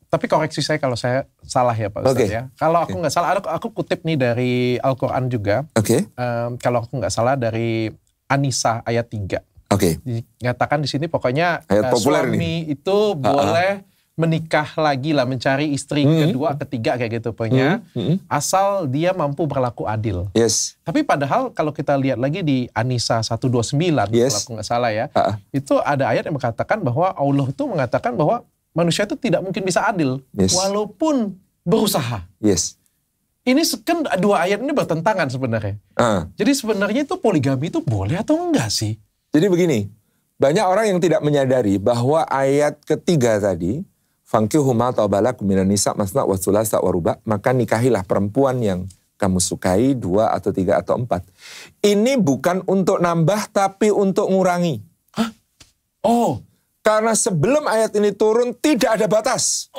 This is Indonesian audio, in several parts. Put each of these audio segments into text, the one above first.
Tapi koreksi saya kalau saya salah ya Pak Ustadz ya. Kalau aku nggak salah, aku kutip nih dari Al-Quran juga. Kalau aku nggak salah dari An-Nisa ayat 3. Dikatakan di sini pokoknya suami itu boleh menikah lagi lah, mencari istri kedua, ketiga kayak gitu pokoknya. Asal dia mampu berlaku adil. Tapi padahal kalau kita lihat lagi di An-Nisa 129, kalau aku nggak salah ya. Itu ada ayat yang mengatakan bahwa Allah itu mengatakan bahwa manusia itu tidak mungkin bisa adil. Walaupun berusaha. Ini kan dua ayat ini bertentangan sebenarnya. Jadi sebenarnya itu poligami itu boleh atau enggak sih? Jadi begini, banyak orang yang tidak menyadari bahwa ayat ketiga tadi, Fankihu ma tabalakum minan nisa masna wa thulatha wa ruba, maka nikahilah perempuan yang kamu sukai 2 atau 3 atau 4. Ini bukan untuk nambah tapi untuk ngurangi. Karena sebelum ayat ini turun tidak ada batas.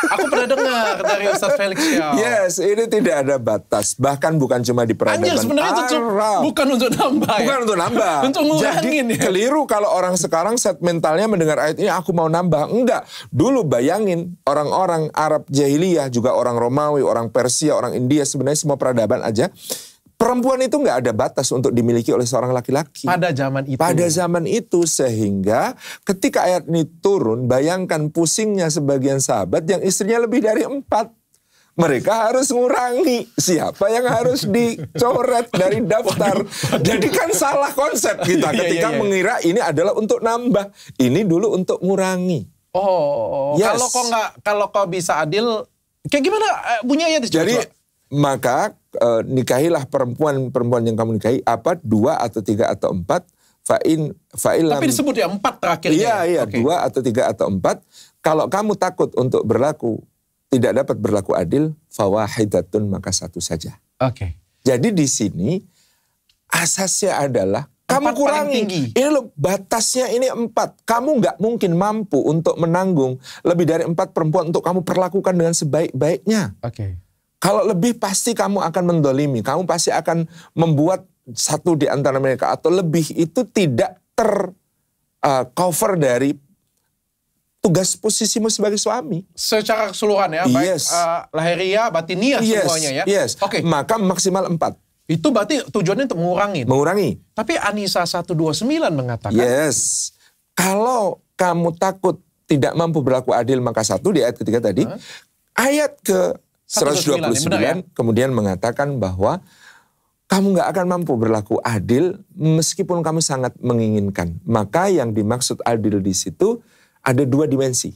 Aku pernah dengar dari Ustadz Felix ya. Ini tidak ada batas. Bahkan bukan cuma di peradaban Arab. Bukan untuk nambah. Bukan untuk nambah. Untuk ngurangin. Jadi keliru kalau orang sekarang set mentalnya mendengar ayat ini aku mau nambah. Enggak. Dulu bayangin orang-orang Arab jahiliyah, juga orang Romawi, orang Persia, orang India, sebenarnya semua peradaban aja. Perempuan itu nggak ada batas untuk dimiliki oleh seorang laki-laki. Pada zaman itu. Pada zaman itu, sehingga ketika ayat ini turun, bayangkan pusingnya sebagian sahabat yang istrinya lebih dari 4. Mereka harus ngurangi. Siapa yang harus dicoret dari daftar. Jadi kan salah konsep kita ketika mengira ini adalah untuk nambah. Ini dulu untuk ngurangi. Kalau kau bisa adil, kayak gimana bunyi ayat? Jadi maka nikahilah perempuan yang kamu nikahi 2 atau 3 atau 4. Tapi disebut ya 4 terakhirnya. Iya, 2 atau 3 atau 4. Kalau kamu takut untuk tidak dapat berlaku adil, fawahidatun, maka 1 saja. Jadi di sini asasnya adalah kamu kurangi. Ini loh, batasnya ini 4. Kamu nggak mungkin mampu untuk menanggung lebih dari 4 perempuan untuk kamu perlakukan dengan sebaik-baiknya. Kalau lebih pasti kamu akan mendolimi. Kamu pasti akan membuat satu di antara mereka atau lebih itu tidak tercover dari tugas posisimu sebagai suami. Secara keseluruhan ya, baik lahiriah, batiniah semuanya ya. Maka maksimal 4. Itu berarti tujuannya untuk mengurangi. Tapi An-Nisa 129 mengatakan. Kalau kamu takut tidak mampu berlaku adil, maka 1 di ayat ketiga tadi. Ayat ke 129 kemudian mengatakan bahwa kamu nggak akan mampu berlaku adil meskipun kamu sangat menginginkan. Maka yang dimaksud adil di situ ada 2 dimensi.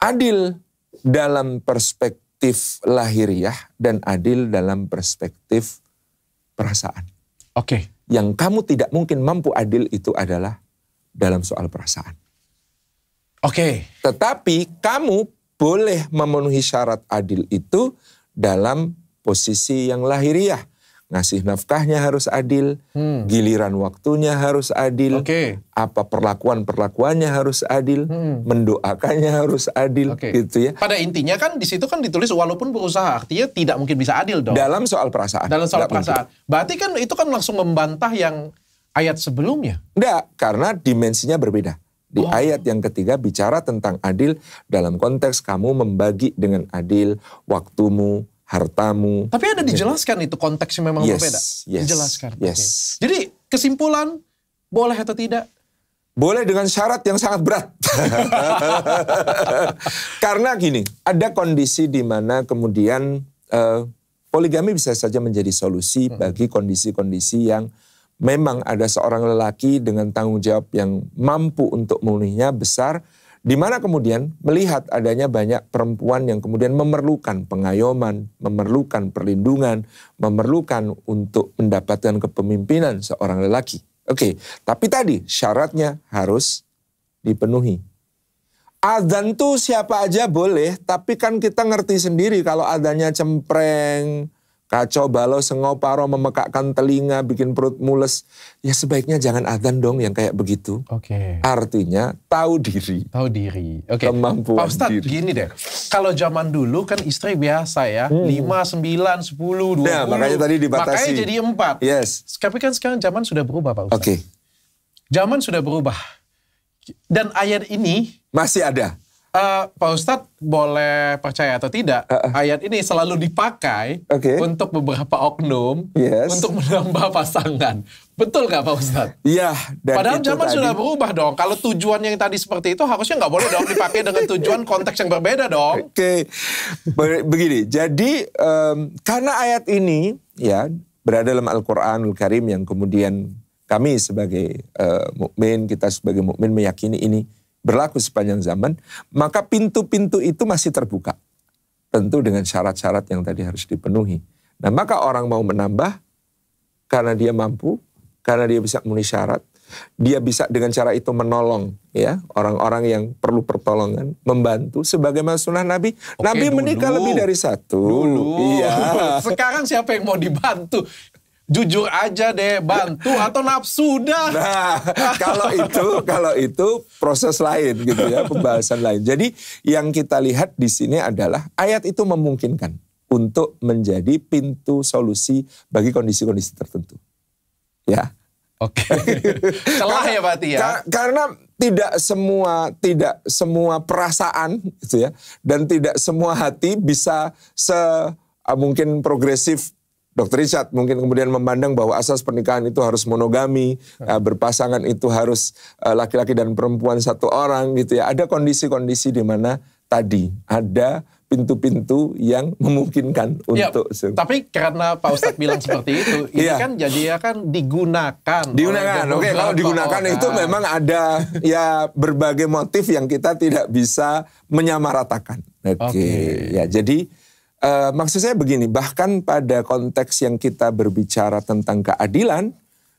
Adil dalam perspektif lahiriah dan adil dalam perspektif perasaan. Yang kamu tidak mungkin mampu adil itu adalah dalam soal perasaan. Tetapi kamu boleh memenuhi syarat adil itu dalam posisi yang lahiriah. Ngasih nafkahnya harus adil, giliran waktunya harus adil, apa perlakuannya harus adil, mendoakannya harus adil, gitu ya. Pada intinya kan di situ kan ditulis walaupun berusaha, artinya tidak mungkin bisa adil dong. Dalam soal perasaan. Berarti kan itu kan langsung membantah yang ayat sebelumnya. Enggak, karena dimensinya berbeda. Di ayat yang ketiga bicara tentang adil dalam konteks kamu membagi dengan adil waktumu, hartamu. Tapi ada dijelaskan itu konteksnya memang berbeda. Dijelaskan. Jadi kesimpulan boleh atau tidak? Boleh dengan syarat yang sangat berat. Karena gini, ada kondisi di mana kemudian poligami bisa saja menjadi solusi bagi kondisi-kondisi yang memang ada seorang lelaki dengan tanggung jawab yang mampu untuk memenuhinya besar, di mana kemudian melihat adanya banyak perempuan yang kemudian memerlukan pengayoman, memerlukan perlindungan, memerlukan untuk mendapatkan kepemimpinan seorang lelaki. Tapi tadi syaratnya harus dipenuhi. Adzan tuh siapa aja boleh, tapi kan kita ngerti sendiri kalau adanya cempreng, kacau balau, sengau paro, memekakkan telinga, bikin perut mules. Ya sebaiknya jangan adzan dong yang kayak begitu. Artinya tahu diri. Kemampuan Pak Ustadz, diri. gini deh. Kalau zaman dulu kan istri biasa ya. 5, 9, 10, 20. Nah, makanya tadi dibatasi. Makanya jadi 4. Tapi kan sekarang zaman sudah berubah Pak Ustadz. Zaman sudah berubah. Dan ayat ini masih ada. Pak Ustadz boleh percaya atau tidak, ayat ini selalu dipakai untuk beberapa oknum untuk menambah pasangan. Betul nggak Pak Ustadz? Iya. Padahal zaman sudah berubah dong. Kalau tujuan yang tadi seperti itu harusnya nggak boleh dong dipakai dengan tujuan konteks yang berbeda dong. Begini. Jadi karena ayat ini ya berada dalam Al-Quranul Karim yang kemudian kami sebagai mukmin, kita sebagai mukmin meyakini ini berlaku sepanjang zaman, maka pintu-pintu itu masih terbuka. Tentu dengan syarat-syarat yang tadi harus dipenuhi. Nah, maka orang mau menambah karena dia mampu, karena dia bisa memenuhi syarat, dia bisa dengan cara itu menolong ya orang-orang yang perlu pertolongan, membantu sebagaimana sunnah Nabi. Nabi menikah lebih dari satu. Iya. Sekarang siapa yang mau dibantu? Jujur aja deh, bantu atau nafsu dah. Nah, kalau itu proses lain gitu ya, pembahasan lain. Jadi yang kita lihat di sini adalah ayat itu memungkinkan untuk menjadi pintu solusi bagi kondisi-kondisi tertentu. Ya. Oke. Celah ya berarti ya. Karena tidak semua perasaan gitu ya, dan tidak semua hati bisa mungkin progresif Dr. Richard mungkin kemudian memandang bahwa asas pernikahan itu harus monogami, berpasangan itu harus laki-laki dan perempuan satu orang gitu ya. Ada kondisi-kondisi di mana tadi ada pintu-pintu yang memungkinkan untuk. Tapi karena Pak Ustadz bilang seperti itu, ini kan jadi akan digunakan. Oke, kalau digunakan itu memang ada ya berbagai motif yang kita tidak bisa menyamaratakan. Oke. Ya, jadi maksud saya begini, bahkan pada konteks yang kita berbicara tentang keadilan,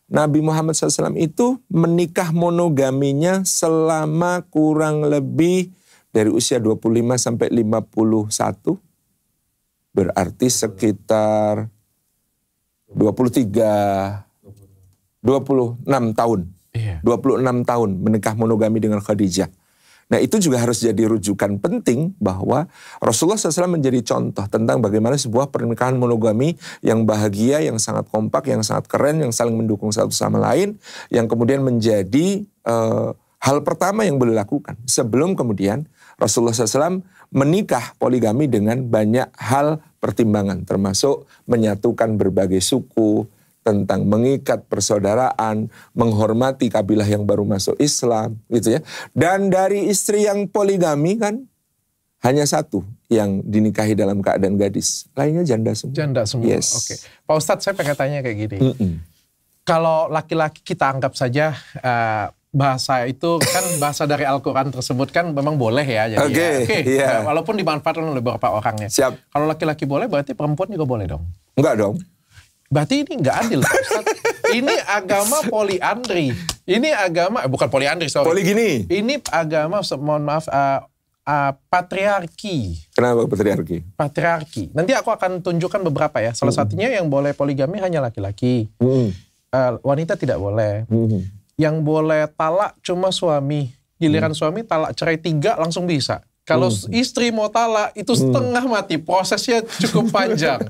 Nabi Muhammad SAW itu menikah monogaminya selama kurang lebih dari usia 25 sampai 51. Berarti sekitar 26 tahun. 26 tahun menikah monogami dengan Khadijah. Nah itu juga harus jadi rujukan penting bahwa Rasulullah SAW menjadi contoh tentang bagaimana sebuah pernikahan monogami yang bahagia, yang sangat kompak, yang sangat keren, yang saling mendukung satu sama lain, yang kemudian menjadi hal pertama yang boleh dilakukan. Sebelum kemudian Rasulullah SAW menikah poligami dengan banyak hal pertimbangan, termasuk menyatukan berbagai suku, tentang mengikat persaudaraan, menghormati kabilah yang baru masuk Islam, gitu ya. Dan dari istri yang poligami kan hanya satu yang dinikahi dalam keadaan gadis, lainnya janda semua. Janda semua. Yes. Oke. Pak Ustadz, saya pengen tanya kayak gini. Kalau laki-laki kita anggap saja bahasa itu kan bahasa dari Al-Quran tersebut kan memang boleh ya. Jadi walaupun dimanfaatkan oleh beberapa orangnya. Siap. Kalau laki-laki boleh, berarti perempuan juga boleh dong? Enggak dong. Berarti ini nggak adil, Pak Ustadz. Ini agama poliandri. Ini agama, bukan poliandri, sorry. Poligini. Ini agama, mohon maaf, patriarki. Kenapa patriarki? Patriarki. Nanti aku akan tunjukkan beberapa ya. Salah satunya yang boleh poligami hanya laki-laki. Wanita tidak boleh. Yang boleh talak cuma suami. Giliran suami talak cerai 3 langsung bisa. Kalau istri mau talak itu setengah mati, prosesnya cukup panjang.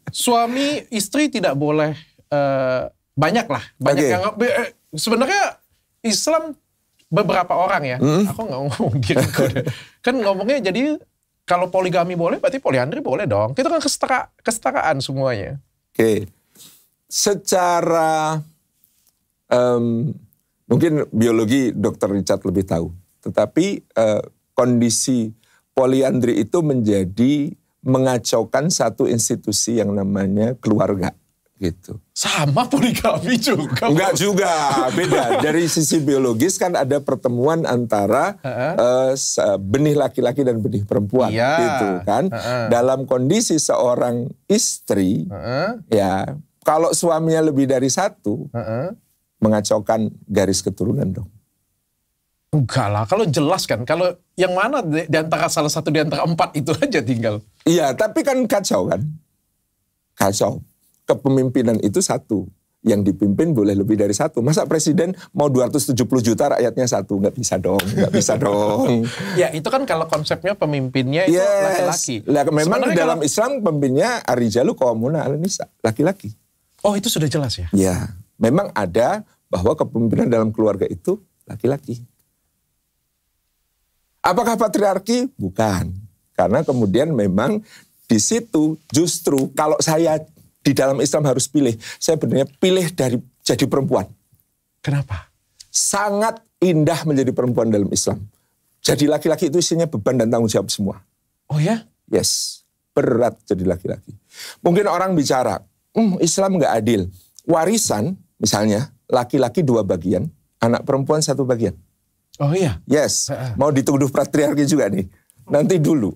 Suami istri tidak boleh, banyak yang sebenarnya Islam beberapa orang ya. Aku nggak ngomong diriku deh. Kan ngomongnya jadi kalau poligami boleh, berarti poliandri boleh dong. Itu kan kesetaraan semuanya. Oke, secara mungkin biologi Dr. Richard lebih tahu, tetapi kondisi poliandri itu menjadi mengacaukan satu institusi yang namanya keluarga gitu. Sama poligami juga. Enggak juga, beda. Dari sisi biologis kan ada pertemuan antara benih laki-laki dan benih perempuan gitu kan. Dalam kondisi seorang istri ya kalau suaminya lebih dari satu mengacaukan garis keturunan dong. Enggak lah, kalau jelas kan, kalau yang mana di antara salah satu di antara 4 itu aja tinggal. Iya, tapi kan kacau kan. Kacau. Kepemimpinan itu satu. Yang dipimpin boleh lebih dari satu. Masa presiden mau 270 juta rakyatnya satu? Nggak bisa dong, nggak bisa dong. Ya itu kan kalau konsepnya pemimpinnya itu laki-laki. Memang di dalam Islam pemimpinnya ar-rijalu qawwamuna 'alan nisa, laki-laki. Oh itu sudah jelas ya? Ya, memang ada bahwa kepemimpinan dalam keluarga itu laki-laki. Apakah patriarki? Bukan. Karena kemudian memang di situ justru kalau saya di dalam Islam harus pilih, saya benar-benar pilih dari jadi perempuan. Kenapa? Sangat indah menjadi perempuan dalam Islam. Jadi laki-laki itu isinya beban dan tanggung jawab semua. Oh ya? Yes, berat jadi laki-laki. Mungkin orang bicara, Islam nggak adil. Warisan, misalnya, laki-laki 2 bagian, anak perempuan 1 bagian. Oh iya? Yes, mau dituduh patriarki juga nih. Nanti dulu.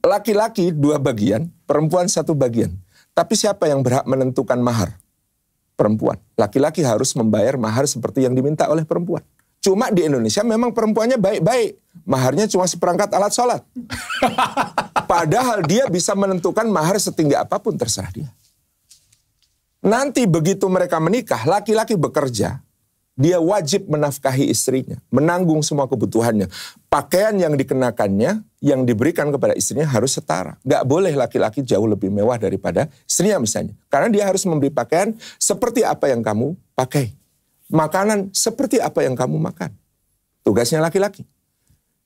Laki-laki 2 bagian, perempuan 1 bagian. Tapi siapa yang berhak menentukan mahar? Perempuan. Laki-laki harus membayar mahar seperti yang diminta oleh perempuan. Cuma di Indonesia memang perempuannya baik-baik. Maharnya cuma seperangkat alat sholat. Padahal dia bisa menentukan mahar setinggi apapun, terserah dia. Nanti begitu mereka menikah, laki-laki bekerja, dia wajib menafkahi istrinya, menanggung semua kebutuhannya. Pakaian yang dikenakannya, yang diberikan kepada istrinya harus setara. Gak boleh laki-laki jauh lebih mewah daripada istrinya misalnya. Karena dia harus memberi pakaian seperti apa yang kamu pakai. Makanan seperti apa yang kamu makan. Tugasnya laki-laki.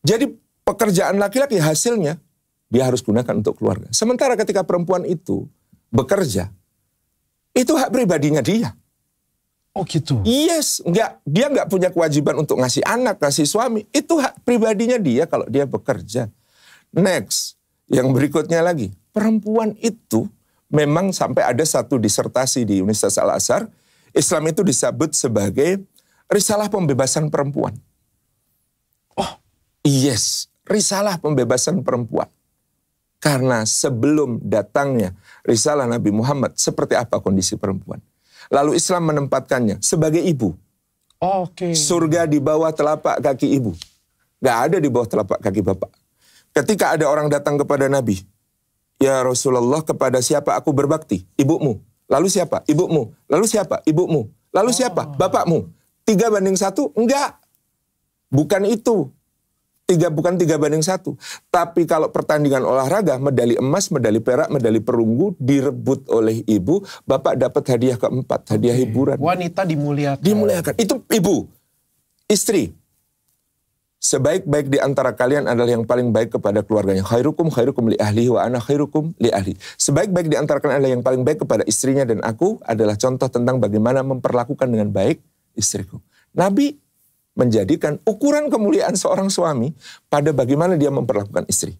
Jadi pekerjaan laki-laki hasilnya dia harus gunakan untuk keluarga. Sementara ketika perempuan itu bekerja, itu hak pribadinya dia. Oh gitu? Yes, dia nggak punya kewajiban untuk ngasih anak, ngasih suami. Itu hak pribadinya dia kalau dia bekerja. Next, yang berikutnya lagi. Perempuan itu memang sampai ada satu disertasi di Universitas Al-Azhar, Islam itu disebut sebagai risalah pembebasan perempuan. Oh, yes, risalah pembebasan perempuan. Karena sebelum datangnya risalah Nabi Muhammad, seperti apa kondisi perempuan? Lalu Islam menempatkannya sebagai ibu. Oke. Surga di bawah telapak kaki ibu. Gak ada di bawah telapak kaki bapak. Ketika ada orang datang kepada Nabi, ya Rasulullah, kepada siapa aku berbakti? Ibumu. Lalu siapa? Ibumu. Lalu siapa? Ibumu. Lalu siapa? Bapakmu. 3:1? Enggak. Bukan itu. Bukan 3:1. Tapi kalau pertandingan olahraga, medali emas, medali perak, medali perunggu direbut oleh ibu, bapak dapat hadiah keempat, hadiah hiburan. Wanita dimuliakan. Dimuliakan. Itu ibu. Istri. Sebaik-baik di antara kalian adalah yang paling baik kepada keluarganya. Khairukum li ahlihi wa ana khairukum li ahli. Sebaik-baik di antara kalian adalah yang paling baik kepada istrinya, dan aku adalah contoh tentang bagaimana memperlakukan dengan baik istriku. Nabi menjadikan ukuran kemuliaan seorang suami pada bagaimana dia memperlakukan istri.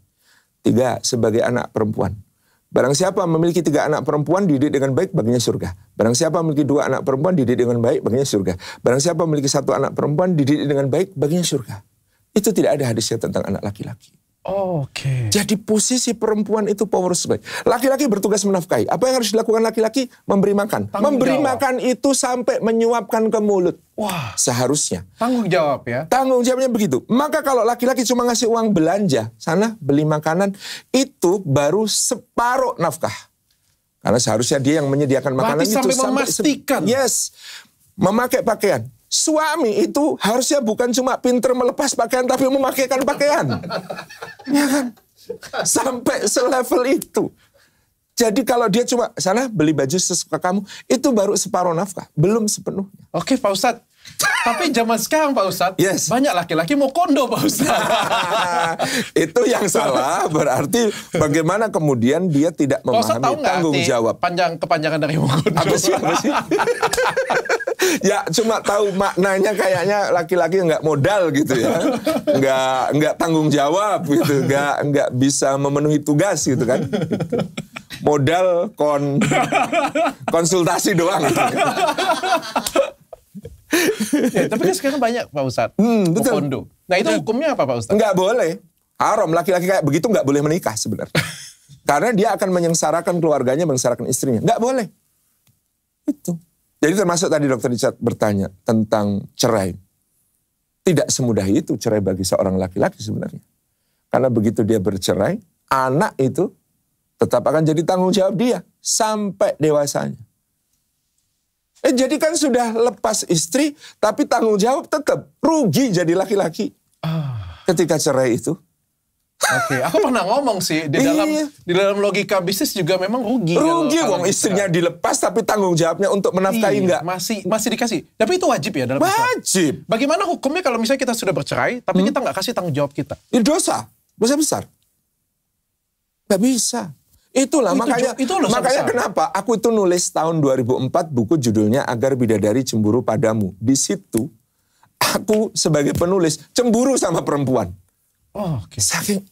3, sebagai anak perempuan. Barang siapa memiliki 3 anak perempuan, dididik dengan baik, baginya surga. Barang siapa memiliki 2 anak perempuan, dididik dengan baik, baginya surga. Barang siapa memiliki 1 anak perempuan, dididik dengan baik, baginya surga. Itu tidak ada hadisnya tentang anak laki-laki. Oke. Jadi posisi perempuan itu power supply. Laki-laki bertugas menafkahi. Apa yang harus dilakukan laki-laki? Memberi makan. Memberi makan itu sampai menyuapkan ke mulut. Wah. Seharusnya. Tanggung jawab ya. Tanggung jawabnya begitu. Maka kalau laki-laki cuma ngasih uang belanja, sana beli makanan, itu baru separuh nafkah. Karena seharusnya dia yang menyediakan makanan itu sampai memastikan. Yes. Memakai pakaian. Suami itu harusnya bukan cuma pinter melepas pakaian, tapi memakaikan pakaian. Ya kan? Sampai selevel itu. Jadi kalau dia cuma sana beli baju sesuka kamu, itu baru separuh nafkah, belum sepenuhnya. Oke Pak Ustadz. Tapi zaman sekarang Pak Ustadz, yes, banyak laki-laki mau kondo Pak Ustadz. Itu yang salah, berarti bagaimana kemudian dia tidak memahami tanggung jawab. Kepanjangan dari mau kondo. Apa sih? Ya cuma tahu maknanya, kayaknya laki-laki nggak modal gitu ya, nggak tanggung jawab gitu, nggak bisa memenuhi tugas gitu kan, modal konsultasi doang. Gitu. Ya, tapi kan sekarang banyak Pak Ustadz, betul. kondo. Nah itu hukumnya apa Pak Ustadz? Nggak boleh, haram. Laki-laki kayak begitu nggak boleh menikah sebenarnya, karena dia akan menyengsarakan keluarganya, menyengsarakan istrinya. Nggak boleh. Itu. Jadi termasuk tadi Dr. Richard bertanya tentang cerai. Tidak semudah itu cerai bagi seorang laki-laki sebenarnya. Karena begitu dia bercerai, anak itu tetap akan jadi tanggung jawab dia sampai dewasanya. Jadi kan sudah lepas istri, tapi tanggung jawab tetap. Rugi jadi laki-laki ketika cerai itu. Oke, aku pernah ngomong sih di dalam logika bisnis juga memang rugi. Rugi, wong istrinya dilepas tapi tanggung jawabnya untuk menafkahi enggak? Masih dikasih. Tapi itu wajib ya dalam Islam? Wajib. Bagaimana hukumnya kalau misalnya kita sudah bercerai tapi kita nggak kasih tanggung jawab kita? Itu dosa besar. Nggak bisa. Itulah makanya kenapa aku itu nulis tahun 2004 buku judulnya Agar Bidadari Cemburu Padamu. Di situ aku sebagai penulis cemburu sama perempuan. Oh, okay. Saking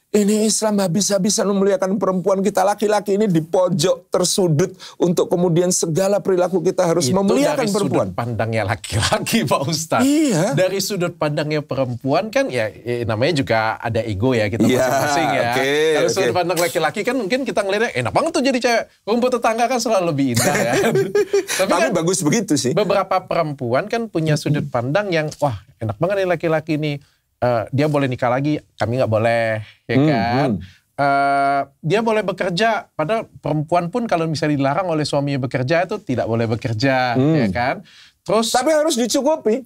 ini Islam habis-habisan memuliakan perempuan, kita laki-laki ini di pojok tersudut untuk kemudian segala perilaku kita harus memuliakan perempuan. Itu dari sudut pandangnya laki-laki, Pak Ustadz. Iya. Dari sudut pandangnya perempuan kan ya namanya juga ada ego ya kita masing-masing ya. Kalau sudut pandang laki-laki kan mungkin kita ngeliatnya enak banget tuh jadi cewek. Rumput tetangga kan selalu lebih indah ya. Tapi kan bagus begitu sih. Beberapa perempuan kan punya sudut pandang yang wah enak banget nih laki-laki nih. Dia boleh nikah lagi, kami nggak boleh, ya kan? Dia boleh bekerja, padahal perempuan pun kalau misalnya dilarang oleh suaminya bekerja itu tidak boleh bekerja, ya kan? Terus tapi harus dicukupi.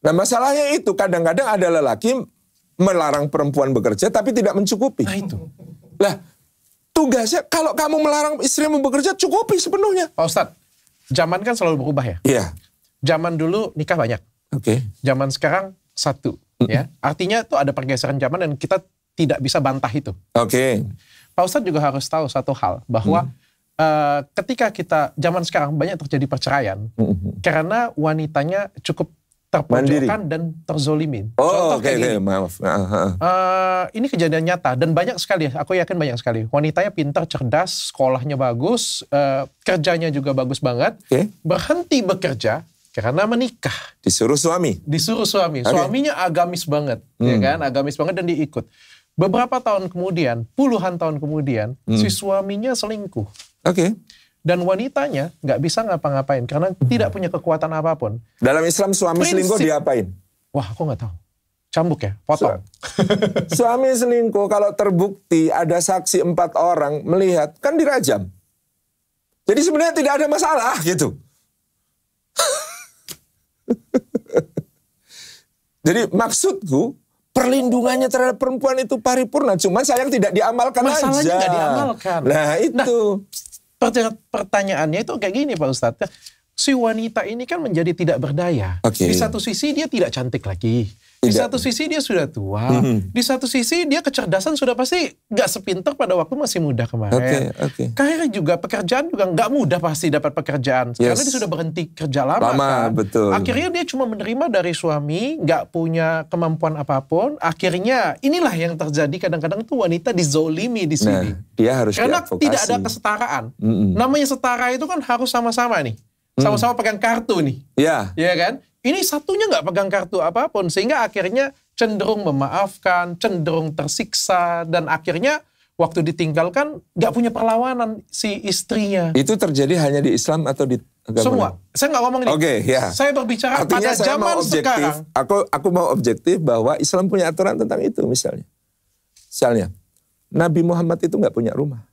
Nah masalahnya itu kadang-kadang ada lelaki melarang perempuan bekerja tapi tidak mencukupi. Nah itu. Lah tugasnya kalau kamu melarang istrimu bekerja cukupi sepenuhnya. Pak Ustadz, zaman kan selalu berubah ya? Iya. Zaman dulu nikah banyak. Oke. Zaman sekarang satu. Ya, artinya tuh ada pergeseran zaman dan kita tidak bisa bantah itu. Oke. Pak Ustadz juga harus tahu satu hal bahwa ketika kita zaman sekarang banyak terjadi perceraian karena wanitanya cukup terpojokkan dan terzolimin. Oh, oke, maaf. Ini kejadian nyata dan banyak sekali. Aku yakin banyak sekali. Wanitanya pintar, cerdas, sekolahnya bagus, kerjanya juga bagus banget. Berhenti bekerja. Karena menikah. Disuruh suami. Suaminya agamis banget. Ya kan? Agamis banget dan diikut. Beberapa tahun kemudian, puluhan tahun kemudian, si suaminya selingkuh. Dan wanitanya nggak bisa ngapa-ngapain. Karena tidak punya kekuatan apapun. Dalam Islam suami selingkuh diapain? Wah, aku nggak tahu. Cambuk ya? Potong. Suami selingkuh kalau terbukti ada saksi 4 orang melihat, kan dirajam. Jadi sebenarnya tidak ada masalah gitu. Jadi maksudku perlindungannya terhadap perempuan itu paripurna, cuman sayang tidak diamalkan. Masalahnya aja. Nggak diamalkan. Nah itu. Pertanyaannya itu kayak gini Pak Ustadz. Si wanita ini kan menjadi tidak berdaya. Di satu sisi dia tidak cantik lagi. Di satu sisi dia sudah tua. Di satu sisi dia kecerdasan sudah pasti nggak sepintar pada waktu masih muda kemarin. Karir juga, pekerjaan juga nggak mudah pasti dapat pekerjaan. Karena dia sudah berhenti kerja lama kan. Betul. Akhirnya dia cuma menerima dari suami, nggak punya kemampuan apapun. Akhirnya inilah yang terjadi kadang-kadang tuh wanita dizolimi di sini. Nah, dia harus karena tidak ada kesetaraan. Namanya setara itu kan harus sama-sama nih. Sama-sama pegang kartu nih. Iya kan? Ini satunya nggak pegang kartu apapun. Sehingga akhirnya cenderung memaafkan, cenderung tersiksa. Dan akhirnya waktu ditinggalkan nggak punya perlawanan si istrinya. Itu terjadi hanya di Islam atau di agama? Semua. Saya nggak ngomong ini. Saya berbicara artinya pada zaman sekarang. Aku mau objektif bahwa Islam punya aturan tentang itu misalnya. Misalnya, Nabi Muhammad itu nggak punya rumah.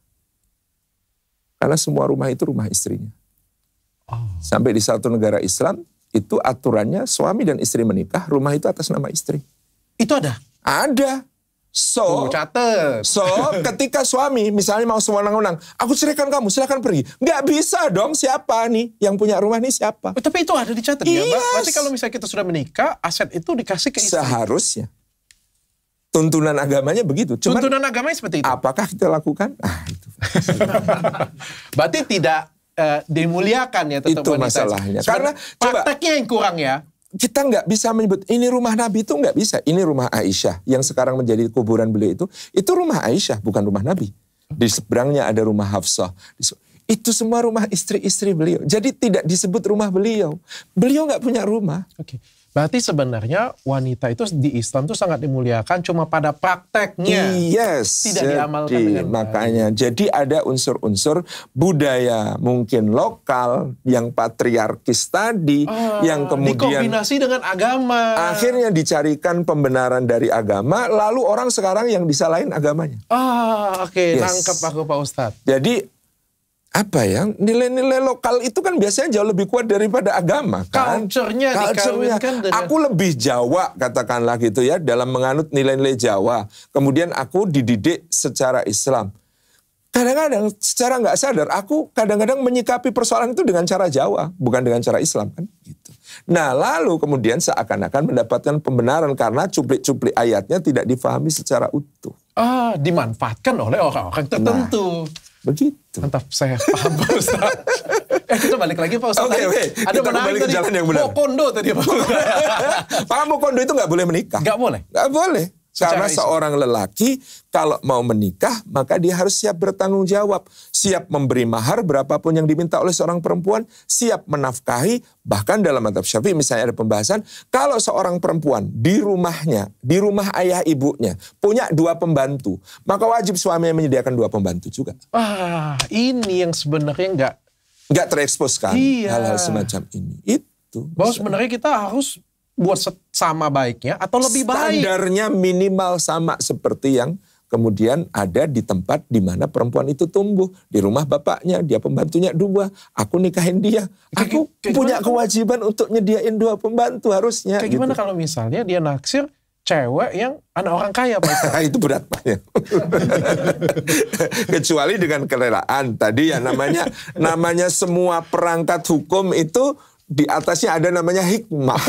Karena semua rumah itu rumah istrinya. Sampai di satu negara Islam, itu aturannya suami dan istri menikah, rumah itu atas nama istri. Itu ada? Ada. So ketika suami misalnya mau sewenang-wenang, aku ceraikan kamu, silakan pergi. Nggak bisa dong, siapa nih yang punya rumah nih siapa? Tapi itu ada dicatat ya, Mbak? Berarti kalau misalnya kita sudah menikah, aset itu dikasih ke istri. Seharusnya. Tuntunan agamanya begitu. Cuman, tuntunan agamanya seperti itu. Apakah kita lakukan? Itu. Berarti tidak dimuliakan ya tetap itu wanita. Masalahnya. Karena prakteknya yang kurang ya. Kita nggak bisa menyebut ini rumah Nabi, itu nggak bisa. Ini rumah Aisyah yang sekarang menjadi kuburan beliau itu rumah Aisyah bukan rumah Nabi. Di seberangnya ada rumah Hafsah. Itu semua rumah istri-istri beliau. Jadi tidak disebut rumah beliau. Beliau nggak punya rumah. Berarti sebenarnya wanita itu di Islam itu sangat dimuliakan, cuma pada prakteknya tidak diamalkan dengan baik. Makanya jadi ada unsur-unsur budaya mungkin lokal yang patriarkis tadi yang kemudian dikombinasi dengan agama. Akhirnya dicarikan pembenaran dari agama, lalu orang sekarang yang disalahin agamanya. Nangkep aku Pak Ustadz. Jadi apa ya, nilai-nilai lokal itu kan biasanya jauh lebih kuat daripada agama kan. Culture-nya dikawinkan dengan... Aku lebih Jawa katakanlah gitu ya, dalam menganut nilai-nilai Jawa. Kemudian aku dididik secara Islam. Kadang-kadang secara nggak sadar aku kadang-kadang menyikapi persoalan itu dengan cara Jawa, bukan dengan cara Islam kan gitu. Nah lalu kemudian seakan-akan mendapatkan pembenaran karena cuplik-cuplik ayatnya tidak difahami secara utuh. Dimanfaatkan oleh orang-orang tertentu. Begitu. Mantap, saya paham Pak Ustaz. Kita balik lagi Pak Ustaz. Oke. Ada menarik tadi. Jalan yang benar. Mokondo tadi Pak Ustaz. Pak Mokondo itu nggak boleh menikah. Nggak boleh? Nggak boleh. Karena seorang lelaki kalau mau menikah maka dia harus siap bertanggung jawab. Siap memberi mahar berapapun yang diminta oleh seorang perempuan. Siap menafkahi. Bahkan dalam mazhab Syafi'i misalnya ada pembahasan. Kalau seorang perempuan di rumahnya, di rumah ayah ibunya punya 2 pembantu. Maka wajib suaminya menyediakan 2 pembantu juga. Ini yang sebenarnya nggak terekspos kan. Iya. Hal-hal semacam ini. Itu. Bahwa sebenarnya kita harus buat sama baiknya atau lebih baik. Standarnya minimal sama seperti yang kemudian ada di tempat di mana perempuan itu tumbuh. Di rumah bapaknya, dia pembantunya 2. Aku nikahin dia. Aku punya kewajiban untuk nyediain 2 pembantu harusnya. Kayak gimana kalau misalnya dia naksir cewek yang anak orang kaya Pak? Itu berat Pak ya. Kecuali dengan kerelaan. Tadi ya namanya semua perangkat hukum itu di atasnya ada namanya hikmah.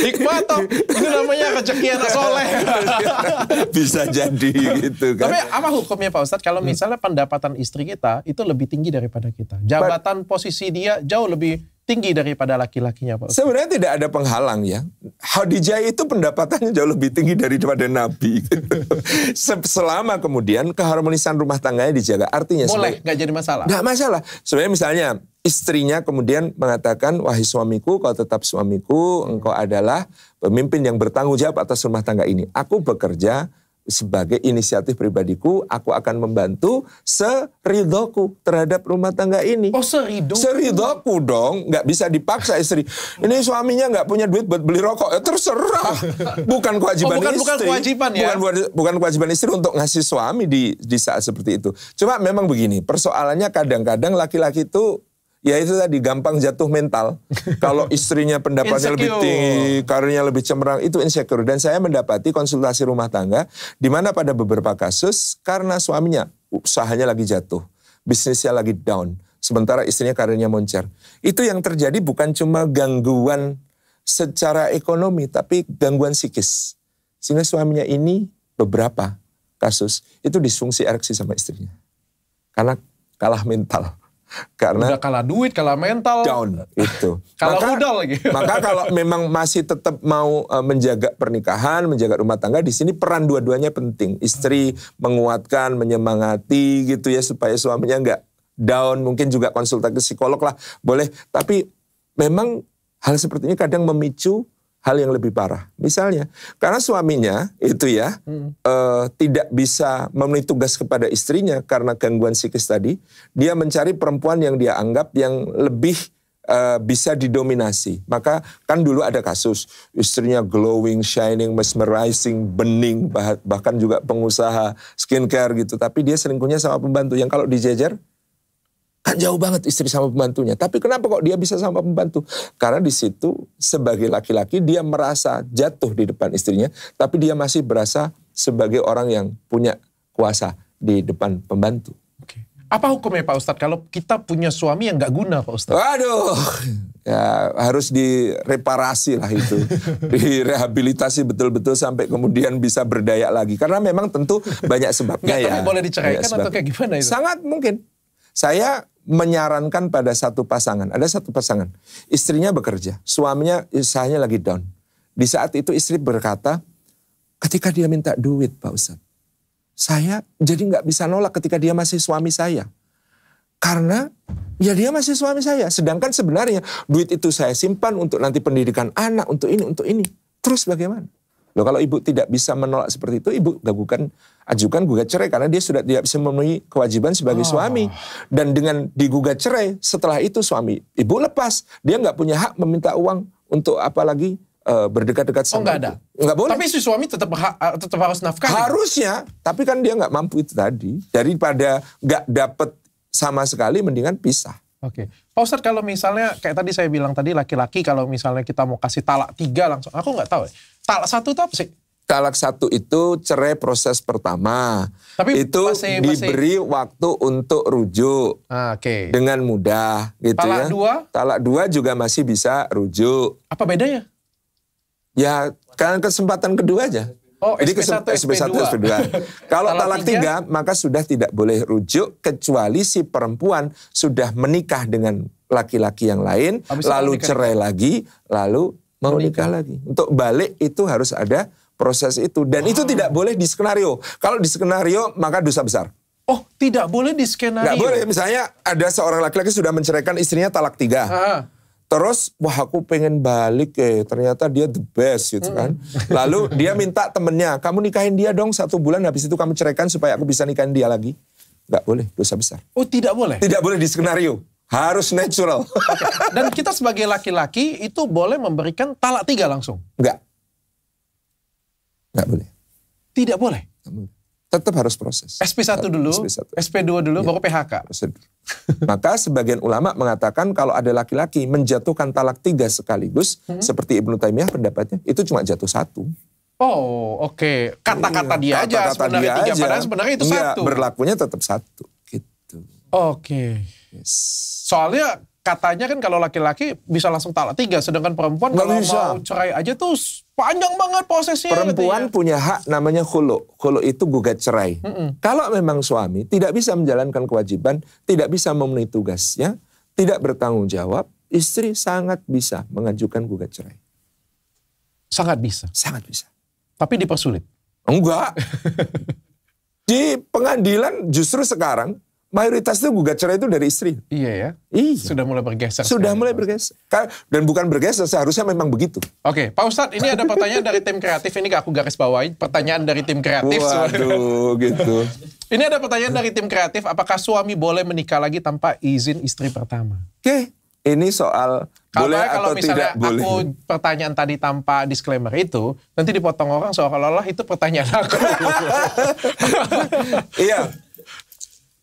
Hikmah atau ini namanya rezeki anak soleh. Bisa jadi gitu kan. Tapi apa hukumnya Pak Ustadz kalau misalnya pendapatan istri kita itu lebih tinggi daripada kita? Jabatan posisi dia jauh lebih tinggi daripada laki-lakinya Pak Ustadz. Sebenarnya tidak ada penghalang ya. Khadijah itu pendapatannya jauh lebih tinggi daripada Nabi. Selama kemudian keharmonisan rumah tangganya dijaga. Artinya boleh, nggak jadi masalah. Nggak masalah. Sebenarnya misalnya istrinya kemudian mengatakan, wahai suamiku, kau tetap suamiku, engkau adalah pemimpin yang bertanggung jawab atas rumah tangga ini. Aku bekerja sebagai inisiatif pribadiku, aku akan membantu seridhoku terhadap rumah tangga ini. Seridhoku? Seridhoku dong, nggak bisa dipaksa istri. Ini suaminya nggak punya duit buat beli rokok, ya terserah. Bukan kewajiban istri. Bukan kewajiban ya? Bukan kewajiban istri untuk ngasih suami di saat seperti itu. Cuma memang begini, persoalannya kadang-kadang laki-laki itu ya itu tadi gampang jatuh mental. Kalau istrinya pendapatnya lebih tinggi, karirnya lebih cemerlang, itu insecure. Dan saya mendapati konsultasi rumah tangga di mana pada beberapa kasus karena suaminya usahanya lagi jatuh, bisnisnya lagi down, sementara istrinya karirnya moncer. Itu yang terjadi bukan cuma gangguan secara ekonomi, tapi gangguan psikis. Sehingga suaminya ini beberapa kasus itu disfungsi ereksi sama istrinya. Karena kalah mental. Karena udah kalah duit, kalah mental, down itu. Kalah modal lagi. Maka kalau memang masih tetap mau menjaga pernikahan, menjaga rumah tangga, di sini peran dua-duanya penting. Istri menguatkan, menyemangati gitu ya supaya suaminya nggak down. Mungkin juga konsultasi psikolog lah, boleh. Tapi memang hal seperti ini kadang memicu hal yang lebih parah. Misalnya, karena suaminya itu ya tidak bisa memenuhi tugas kepada istrinya karena gangguan psikis tadi, dia mencari perempuan yang dia anggap yang lebih bisa didominasi. Maka kan dulu ada kasus istrinya glowing, shining, mesmerizing, bening, bahkan juga pengusaha skincare gitu. Tapi dia selingkuhnya sama pembantu yang kalau dijejer, kan jauh banget istri sama pembantunya. Tapi kenapa kok dia bisa sama pembantu? Karena di situ sebagai laki-laki dia merasa jatuh di depan istrinya. Tapi dia masih berasa sebagai orang yang punya kuasa di depan pembantu. Oke. Apa hukumnya Pak Ustadz kalau kita punya suami yang gak guna Pak Ustadz? Waduh, ya harus direparasi lah itu. Direhabilitasi betul-betul sampai kemudian bisa berdaya lagi. Karena memang tentu banyak sebabnya ya. Tapi boleh diceraikan atau kayak gimana itu? Sangat mungkin. Saya menyarankan pada satu pasangan, ada satu pasangan, istrinya bekerja, suaminya usahanya lagi down. Di saat itu istri berkata, ketika dia minta duit Pak Ustadz, saya jadi nggak bisa nolak ketika dia masih suami saya. Karena ya dia masih suami saya, sedangkan sebenarnya duit itu saya simpan untuk nanti pendidikan anak, untuk ini. Terus bagaimana? Loh, kalau ibu tidak bisa menolak seperti itu, ibu ajukan gugat cerai karena dia sudah tidak bisa memenuhi kewajiban sebagai suami. Dan dengan digugat cerai, setelah itu suami ibu lepas, dia nggak punya hak meminta uang untuk apalagi berdekat-dekat sama nggak ada. Nggak boleh. Tapi si suami tetap harus nafkah. Harusnya, tapi kan dia nggak mampu itu tadi. Daripada nggak dapet sama sekali mendingan pisah. Oke. Pak Ustadz, kalau misalnya kayak tadi saya bilang tadi, laki-laki kalau misalnya kita mau kasih talak 3 langsung, aku nggak tahu. Talak 1 itu apa sih? Talak 1 itu cerai proses pertama. Tapi itu diberi waktu untuk rujuk. Oke. Dengan mudah gitu talak ya. Talak 2 juga masih bisa rujuk. Apa bedanya? Ya, kan kesempatan kedua aja. Oh, SP1, SP2. Kalau talak 3, maka sudah tidak boleh rujuk kecuali si perempuan sudah menikah dengan laki-laki yang lain, lalu cerai lagi, lalu mau nikah lagi. Untuk balik itu harus ada proses itu. Dan itu tidak boleh di skenario. Kalau di skenario, maka dosa besar. Oh, tidak boleh di skenario? Nggak boleh. Misalnya ada seorang laki-laki sudah menceraikan istrinya talak 3. Terus, wah aku pengen balik ternyata dia the best gitu kan. Lalu dia minta temennya, kamu nikahin dia dong 1 bulan, habis itu kamu ceraikan supaya aku bisa nikahin dia lagi. Nggak boleh, dosa besar. Oh, tidak boleh? Tidak boleh di skenario, harus natural. Okay. Dan kita sebagai laki-laki itu boleh memberikan talak 3 langsung? Nggak boleh. Tidak boleh? Nggak boleh. Tetap harus proses. SP1 dulu, SP2 dulu, baru PHK. Prosedur. Maka sebagian ulama mengatakan kalau ada laki-laki menjatuhkan talak 3 sekaligus, seperti Ibnu Taimiyah pendapatnya, itu cuma jatuh 1. Oh, oke. Kata-kata dia aja sebenarnya 3, padahal sebenarnya itu 1. Berlakunya tetap 1. Gitu. Oke. Yes. Soalnya katanya kan kalau laki-laki bisa langsung talak 3, sedangkan perempuan kalau mau cerai aja tuh panjang banget prosesnya. Perempuan punya hak namanya khulu. Khulu itu gugat cerai. Kalau memang suami tidak bisa menjalankan kewajiban, tidak bisa memenuhi tugasnya, tidak bertanggung jawab, istri sangat bisa mengajukan gugat cerai. Sangat bisa? Sangat bisa. Tapi dipersulit? Enggak. Di pengadilan justru sekarang, mayoritas itu gugat cerai itu dari istri. Iya ya? Iya. Sudah mulai bergeser. Sudah mulai bergeser. Dan bukan bergeser, seharusnya memang begitu. Oke, Pak Ustadz, ini ada pertanyaan dari tim kreatif. Ini aku garis bawain. Pertanyaan dari tim kreatif. Waduh, gitu. Ini ada pertanyaan dari tim kreatif. Apakah suami boleh menikah lagi tanpa izin istri pertama? Oke, ini soal boleh atau tidak boleh. Kalau misalnya aku pertanyaan tadi tanpa disclaimer itu, nanti dipotong orang seolah-olah itu pertanyaan aku. Iya.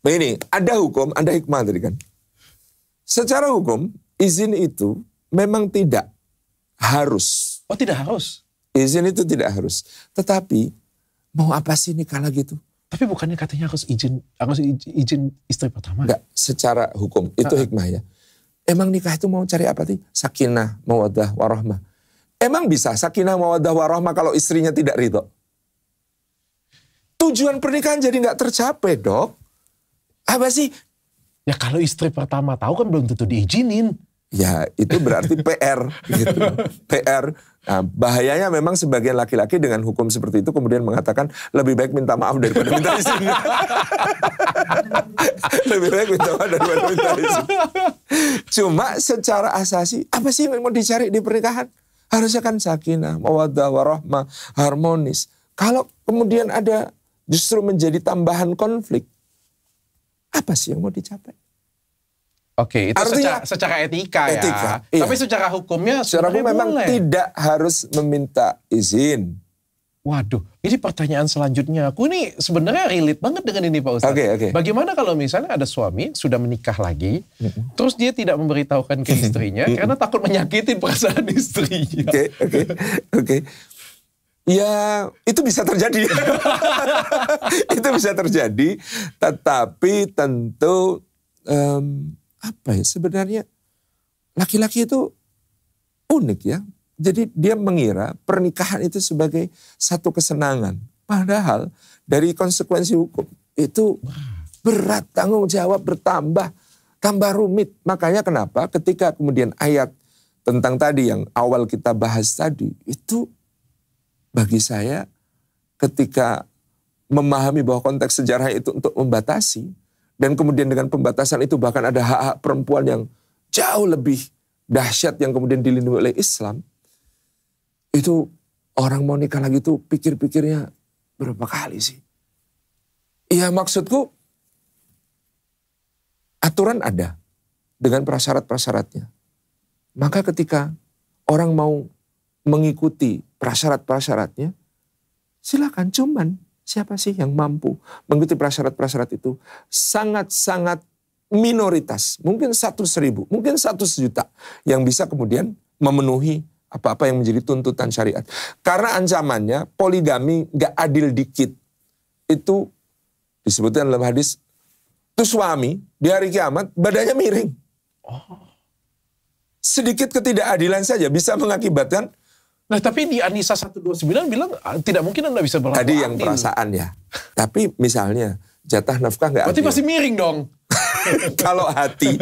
Ini ada hukum, ada hikmah tadi kan. Secara hukum, izin itu memang tidak harus. Oh, tidak harus? Izin itu tidak harus. Tetapi, mau apa sih nikah lagi tuh? Tapi bukannya katanya harus izin istri pertama? Enggak, secara hukum. Itu hikmah ya. Emang nikah itu mau cari apa sih? Sakinah, mawaddah, warahmah. Emang bisa sakinah, mawaddah, warahmah kalau istrinya tidak ridho? Tujuan pernikahan jadi nggak tercapai, Dok. Apa sih? Ya kalau istri pertama tahu kan belum tentu diizinin. Ya itu berarti PR gitu. PR. Nah, bahayanya memang sebagian laki-laki dengan hukum seperti itu kemudian mengatakan lebih baik minta maaf daripada minta izin. Lebih baik minta maaf daripada minta izin. Cuma secara asasi apa sih yang mau dicari di pernikahan? Harusnya kan sakinah, mawaddah, warahmah, harmonis. Kalau kemudian ada justru menjadi tambahan konflik, apa sih yang mau dicapai? Oke, itu secara etika ya. Iya. Tapi secara hukumnya secara hukum memang tidak harus meminta izin. Waduh, ini pertanyaan selanjutnya. Aku ini sebenarnya relate banget dengan ini Pak Ustadz. Okay. Bagaimana kalau misalnya ada suami sudah menikah lagi, terus dia tidak memberitahukan ke istrinya karena takut menyakitin perasaan istrinya. Oke. Ya, itu bisa terjadi. Itu bisa terjadi, tetapi tentu apa ya sebenarnya laki-laki itu unik ya. Jadi dia mengira pernikahan itu sebagai satu kesenangan. Padahal dari konsekuensi hukum itu berat, tanggung jawab bertambah, tambah rumit. Makanya kenapa ketika kemudian ayat tentang tadi yang awal kita bahas tadi itu bagi saya ketika memahami bahwa konteks sejarah itu untuk membatasi dan kemudian dengan pembatasan itu bahkan ada hak-hak perempuan yang jauh lebih dahsyat yang kemudian dilindungi oleh Islam, itu orang mau nikah lagi itu pikir-pikirnya berapa kali sih? Iya maksudku aturan ada dengan prasyarat-prasyaratnya. Maka ketika orang mau mengikuti prasyarat-prasyaratnya, silakan. Cuman siapa sih yang mampu mengikuti prasyarat-prasyarat itu? Sangat-sangat minoritas, mungkin 100.000, mungkin 100 juta yang bisa kemudian memenuhi apa-apa yang menjadi tuntutan syariat. Karena ancamannya poligami gak adil dikit. Itu disebutkan dalam hadis, itu suami di hari kiamat badannya miring. Sedikit ketidakadilan saja bisa mengakibatkan. Nah tapi di An-Nisa 129 bilang tidak mungkin Anda bisa berlaku tadi yang adil. Perasaan ya. Tapi misalnya jatah nafkah gak adil. Berarti masih miring dong. Kalau hati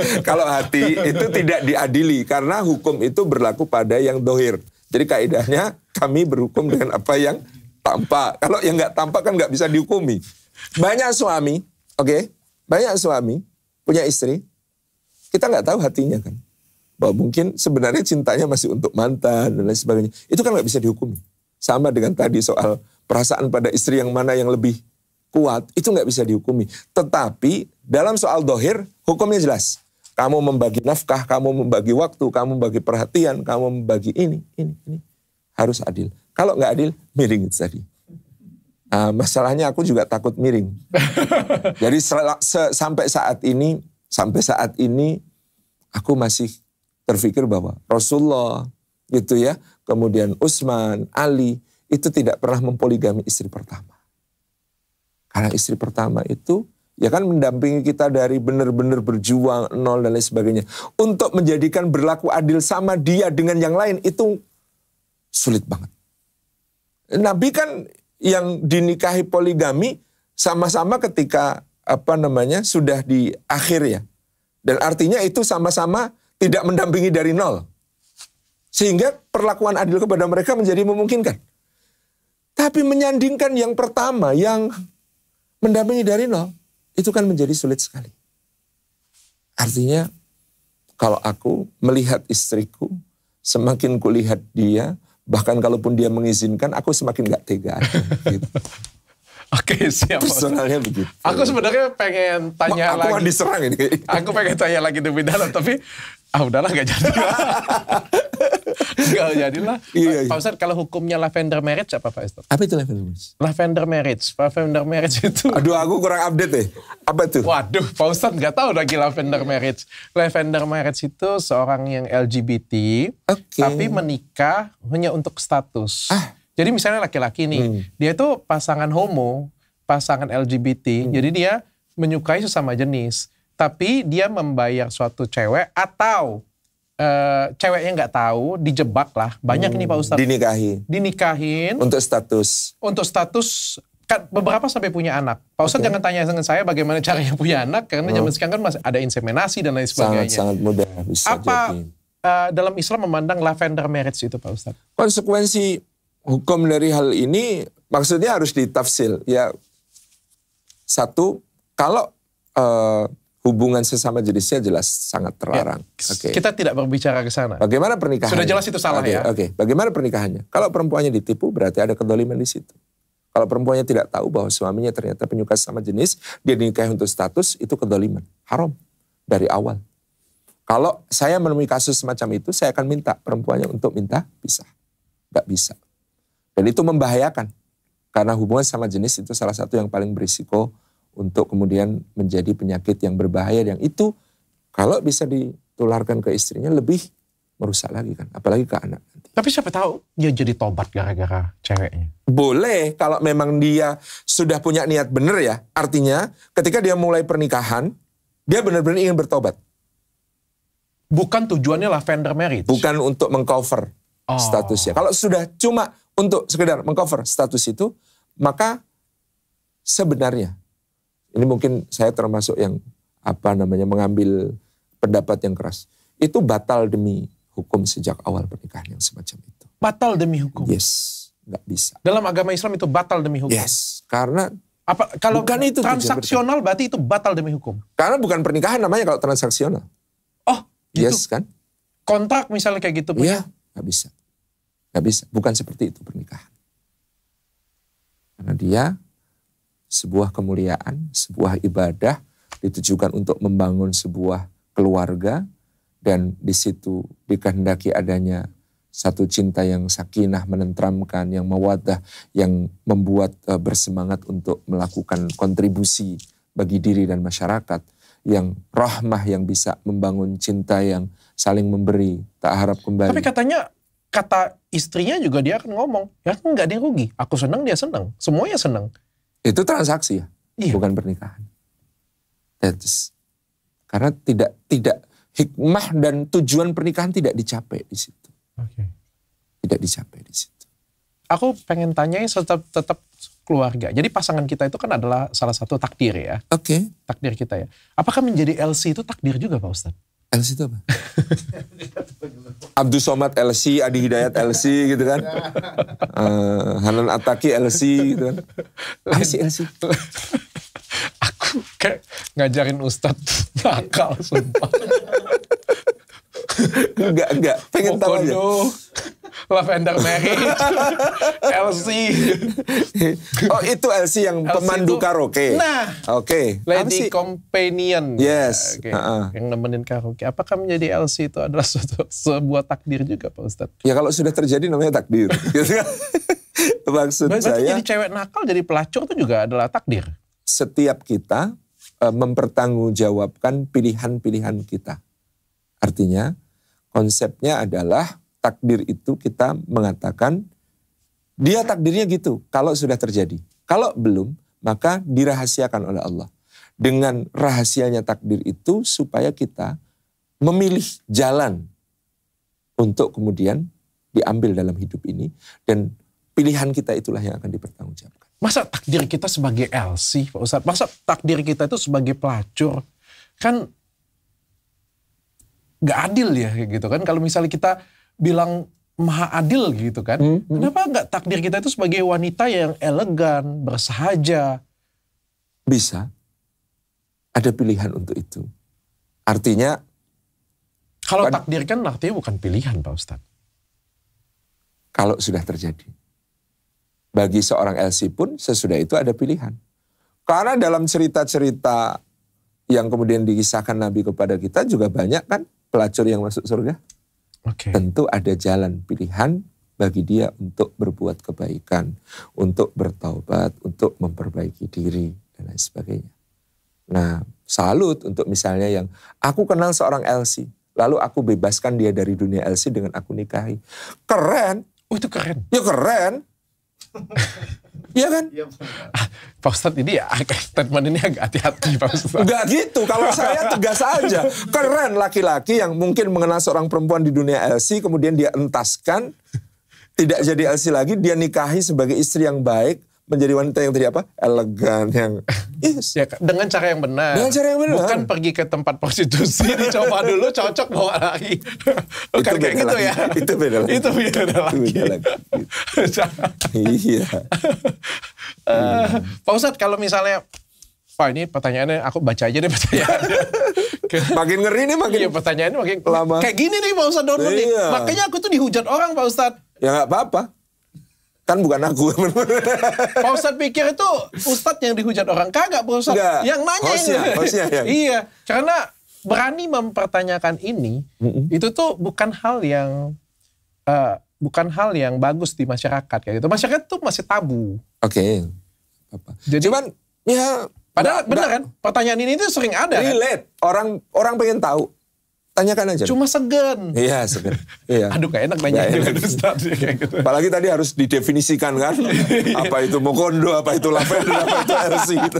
itu tidak diadili karena hukum itu berlaku pada yang dohir. Jadi kaidahnya kami berhukum dengan apa yang tampak. Kalau yang nggak tampak kan nggak bisa dihukumi. Banyak suami, banyak suami punya istri, kita nggak tahu hatinya kan. Bahwa mungkin sebenarnya cintanya masih untuk mantan dan lain sebagainya. Itu kan nggak bisa dihukumi. Sama dengan tadi soal perasaan pada istri yang mana yang lebih kuat, itu nggak bisa dihukumi. Tetapi dalam soal dohir, hukumnya jelas. Kamu membagi nafkah, kamu membagi waktu, kamu membagi perhatian, kamu membagi ini. Harus adil. Kalau nggak adil, miring itu tadi. Masalahnya aku juga takut miring. Jadi sampai saat ini, aku masih terpikir bahwa Rasulullah, gitu ya, kemudian Utsman, Ali, itu tidak pernah mempoligami istri pertama. Karena istri pertama itu ya kan mendampingi kita dari benar-benar berjuang, nol dan lain sebagainya. Untuk menjadikan berlaku adil sama dia dengan yang lain itu sulit banget. Nabi kan yang dinikahi poligami sama-sama ketika sudah di akhir ya. Dan artinya itu sama-sama tidak mendampingi dari nol. Sehingga perlakuan adil kepada mereka menjadi memungkinkan. Tapi menyandingkan yang pertama yang mendampingi dari nol, itu kan menjadi sulit sekali. Artinya, kalau aku melihat istriku, semakin kulihat dia, bahkan kalaupun dia mengizinkan, aku semakin gak tega. Gitu. Oke, siap. Personalnya begitu. Aku sebenarnya pengen tanya lagi. Aku diserang ini. Aku pengen tanya lagi lebih dalam, tapi udahlah gak jadi. Gak jadilah. Iya. Pak Ustadz, kalau hukumnya lavender marriage apa Pak Ustadz? Apa itu lavender marriage? Lavender marriage itu. Aduh, aku kurang update deh. Apa itu? Waduh, Pak Ustadz gak tahu lagi lavender marriage. Lavender marriage itu seorang yang LGBT, tapi menikah hanya untuk status. Jadi misalnya laki-laki nih, dia itu pasangan homo, pasangan LGBT, jadi dia menyukai sesama jenis. Tapi dia membayar suatu cewek atau ceweknya nggak tahu, dijebak lah. Banyak nih Pak Ustadz. Dinikahin. Untuk status. Kan beberapa sampai punya anak. Pak Ustadz jangan tanya dengan saya bagaimana caranya punya anak, karena zaman sekarang kan masih ada inseminasi dan lain sebagainya. Sangat mudah bisa apa dalam Islam memandang lavender marriage itu Pak Ustadz? Konsekuensi hukum dari hal ini maksudnya harus ditafsir. Ya, satu, kalau hubungan sesama jenisnya jelas sangat terlarang. Ya, kita tidak berbicara ke sana. Bagaimana pernikahannya? Sudah jelas itu salah ya. Bagaimana pernikahannya? Kalau perempuannya ditipu berarti ada kedoliman di situ. Kalau perempuannya tidak tahu bahwa suaminya ternyata penyuka sesama jenis, dia dinikahi untuk status, itu kedoliman. Haram dari awal. Kalau saya menemui kasus semacam itu, saya akan minta perempuannya untuk minta pisah. Gak bisa. Dan itu membahayakan. Karena hubungan sama jenis itu salah satu yang paling berisiko untuk kemudian menjadi penyakit yang berbahaya. Yang itu kalau bisa ditularkan ke istrinya lebih merusak lagi kan. Apalagi ke anak. Tapi siapa tahu dia jadi tobat gara-gara ceweknya. Boleh kalau memang dia sudah punya niat benar ya. Artinya ketika dia mulai pernikahan, dia benar-benar ingin bertobat. Bukan tujuannya lavender marriage. Bukan untuk mengcover statusnya. Kalau sudah cuma untuk sekedar mengcover status itu, maka sebenarnya, ini mungkin saya termasuk yang mengambil pendapat yang keras. Itu batal demi hukum sejak awal pernikahan yang semacam itu. Batal demi hukum? Yes, nggak bisa. Dalam agama Islam itu batal demi hukum? Yes, karena kalau bukan itu transaksional berarti itu batal demi hukum? Karena bukan pernikahan namanya kalau transaksional. Oh, gitu? Yes kan? Kontrak misalnya kayak gitu? Iya, nggak bisa. Nggak bisa, bukan seperti itu pernikahan. Karena dia sebuah kemuliaan, sebuah ibadah ditujukan untuk membangun sebuah keluarga, dan di situ dikehendaki adanya satu cinta yang sakinah, menentramkan, yang mawaddah, yang membuat bersemangat untuk melakukan kontribusi bagi diri dan masyarakat. yang rahmah, yang bisa membangun cinta yang saling memberi, tak harap kembali. Tapi katanya, kata istrinya juga dia akan ngomong, ya nggak ada yang rugi. Aku senang, dia senang. Semuanya senang. Itu transaksi ya, iya. Bukan pernikahan. Karena tidak hikmah dan tujuan pernikahan tidak dicapai di situ. Okay. Tidak dicapai di situ. Aku pengen tanyain tetap keluarga. Jadi pasangan kita itu kan adalah salah satu takdir ya. Oke. Takdir kita ya. Apakah menjadi LC itu takdir juga Pak Ustadz? LC itu apa? Abdus Somad LC, Adi Hidayat LC gitu kan. Hanan Ataki LC gitu kan. Apa sih LC? Aku kayak ngajarin Ustadz nakal sumpah. Enggak. Pengen tahu aja. Lavender Marriage, LC. Oh itu LC yang LC pemandu itu, karaoke. Nah, oke. Lady Companion. Yes. Okay. Yang nemenin karaoke. Apakah menjadi LC itu adalah sebuah takdir juga Pak Ustadz? Ya kalau sudah terjadi namanya takdir. Maksud berarti saya. Jadi cewek nakal, jadi pelacur itu juga adalah takdir. Setiap kita mempertanggungjawabkan pilihan-pilihan kita. Artinya konsepnya adalah takdir itu kita mengatakan dia takdirnya gitu kalau sudah terjadi. Kalau belum maka dirahasiakan oleh Allah. Dengan rahasianya takdir itu supaya kita memilih jalan untuk kemudian diambil dalam hidup ini. Dan pilihan kita itulah yang akan dipertanggungjawabkan. Masa takdir kita sebagai LC Pak Ustadz? Masa takdir kita itu sebagai pelacur? Kan gak adil ya gitu kan. Kalau misalnya kita bilang maha adil gitu kan. Kenapa gak takdir kita itu sebagai wanita yang elegan, bersahaja? Bisa. Ada pilihan untuk itu. Artinya. Kalau takdir kan artinya bukan pilihan Pak Ustadz. Kalau sudah terjadi. Bagi seorang LC pun sesudah itu ada pilihan. Karena dalam cerita-cerita yang kemudian dikisahkan Nabi kepada kita juga banyak kan pelacur yang masuk surga. Okay. Tentu ada jalan pilihan bagi dia untuk berbuat kebaikan, untuk bertaubat, untuk memperbaiki diri, dan lain sebagainya. Nah, salut untuk misalnya yang aku kenal seorang LC, lalu aku bebaskan dia dari dunia LC dengan aku nikahi. Keren. Oh itu keren. Ya keren. Iya kan? Pak Ustadz ini ya statement ini agak hati-hati Pak Ustadz. Enggak gitu, kalau saya tegas aja. Keren laki-laki yang mungkin mengenal seorang perempuan di dunia LC, kemudian dia entaskan, tidak jadi LC lagi, dia nikahi sebagai istri yang baik, menjadi wanita yang tadi apa? Elegan, yang yes. Ya, dengan cara yang benar. Dengan cara yang benar. Bukan pergi ke tempat prostitusi, dicoba dulu, cocok bawa lagi. Bukan kayak gitu lagi. ya. Itu beda lagi. Itu beda lagi. Iya. Pak Ustadz kalau misalnya, Pak ini pertanyaannya, aku baca aja deh pertanyaannya. Makin ngeri nih, makin. Iya pertanyaannya makin lama. Kayak gini nih Pak Ustadz download nih. Makanya aku tuh dihujat orang Pak Ustadz. Ya gak apa-apa. Kan bukan aku. Pak Ustadz pikir itu Ustadz yang dihujat orang. Kagak Pak Ustadz. Enggak. Yang nanya hostnya yang. Iya. Karena berani mempertanyakan ini, itu tuh bukan hal yang bagus di masyarakat kayak gitu. Masyarakat tuh masih tabu. Oke. Jadi, cuman ya. Padahal benar kan? Pertanyaan ini tuh sering ada. Relate. Kan? Orang pengen tahu. Tanyakan aja. Cuma segen. Iya, segen. Iya. Aduh gak enak nanya juga Ustaz. Gitu. Apalagi tadi harus didefinisikan kan. Apa itu mokondo, apa itu lavender, apa itu LC gitu.